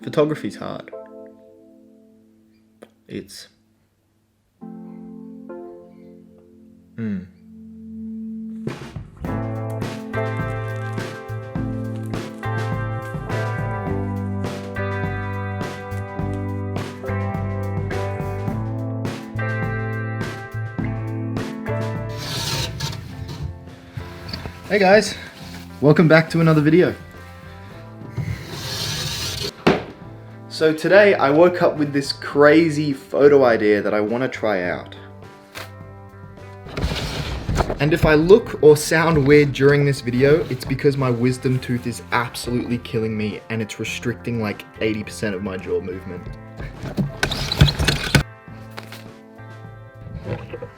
Photography's hard. It's... Hey guys, welcome back to another video. So today I woke up with this crazy photo idea that I want to try out. And if I look or sound weird during this video, it's because my wisdom tooth is absolutely killing me and it's restricting like 80% of my jaw movement.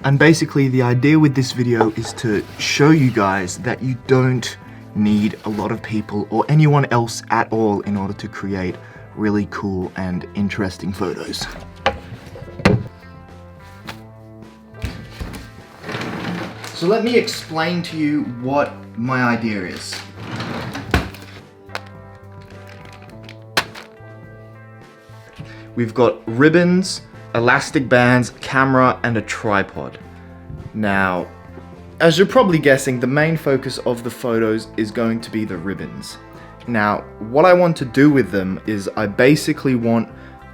And basically the idea with this video is to show you guys that you don't need a lot of people or anyone else at all in order to create really cool and interesting photos. So let me explain to you what my idea is. We've got ribbons, elastic bands, camera, and a tripod. Now, as you're probably guessing, the main focus of the photos is going to be the ribbons. Now, what I want to do with them is I basically want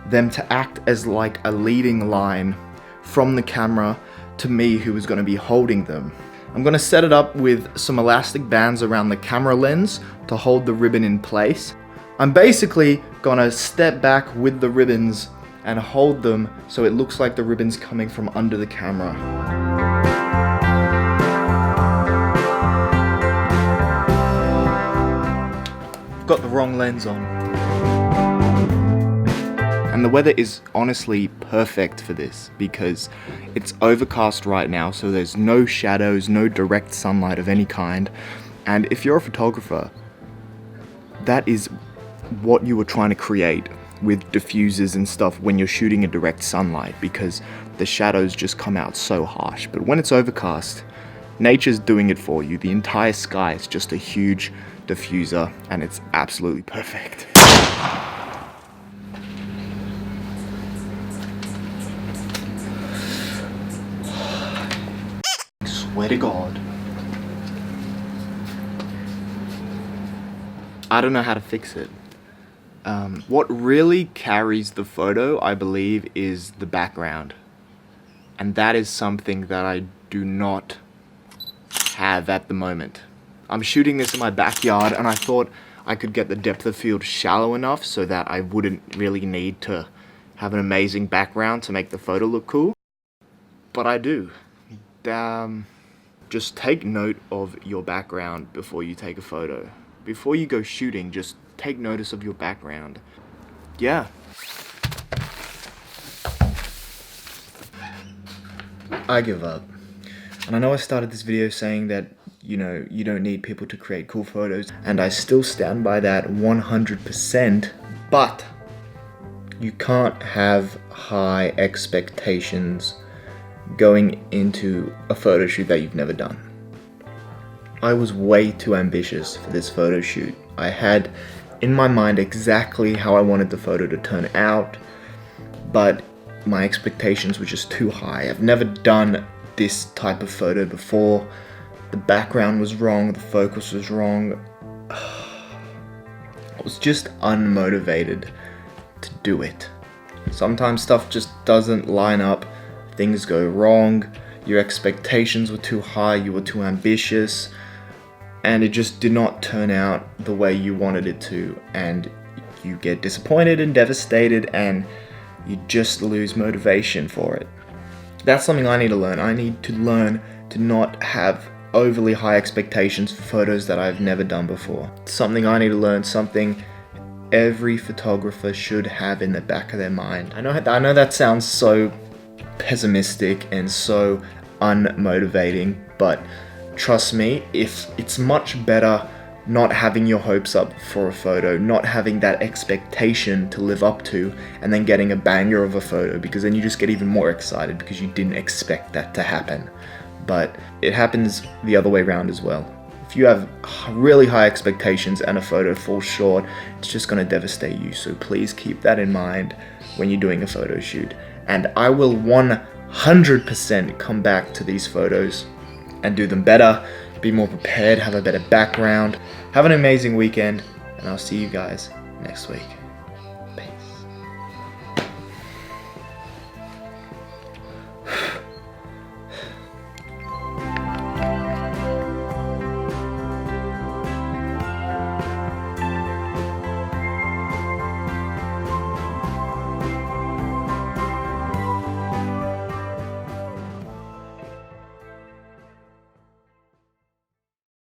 them to act as like a leading line from the camera to me, who is going to be holding them. I'm going to set it up with some elastic bands around the camera lens to hold the ribbon in place. I'm basically going to step back with the ribbons and hold them so it looks like the ribbon's coming from under the camera. I've got the wrong lens on. And the weather is honestly perfect for this because it's overcast right now, so there's no shadows, no direct sunlight of any kind. And if you're a photographer, that is what you were trying to create with diffusers and stuff when you're shooting in direct sunlight, because the shadows just come out so harsh. But when it's overcast, nature's doing it for you. The entire sky is just a huge diffuser and it's absolutely perfect. I swear to God. I don't know how to fix it. What really carries the photo, I believe, is the background. And that is something that I do not have at the moment. I'm shooting this in my backyard and I thought I could get the depth of field shallow enough so that I wouldn't really need to have an amazing background to make the photo look cool. But I do. Just take note of your background before you take a photo. Before you go shooting, just take notice of your background. Yeah. I give up. And I know I started this video saying that, you know, you don't need people to create cool photos, and I still stand by that 100%, but you can't have high expectations going into a photo shoot that you've never done. I was way too ambitious for this photo shoot. I had in my mind exactly how I wanted the photo to turn out, but my expectations were just too high. I've never done this type of photo before. The background was wrong, the focus was wrong. I was just unmotivated to do it. Sometimes stuff just doesn't line up, things go wrong, your expectations were too high, you were too ambitious, and it just did not turn out the way you wanted it to, and you get disappointed and devastated and you just lose motivation for it. That's something I need to learn. I need to learn to not have overly high expectations for photos that I've never done before. It's something I need to learn, something every photographer should have in the back of their mind. I know that sounds so pessimistic and so unmotivating, but trust me, it's much better not having your hopes up for a photo, not having that expectation to live up to, and then getting a banger of a photo, because then you just get even more excited because you didn't expect that to happen. But it happens the other way around as well. If you have really high expectations and a photo falls short, it's just going to devastate you. So please keep that in mind when you're doing a photo shoot. And I will 100% come back to these photos and do them better, be more prepared, have a better background. Have an amazing weekend, and I'll see you guys next week.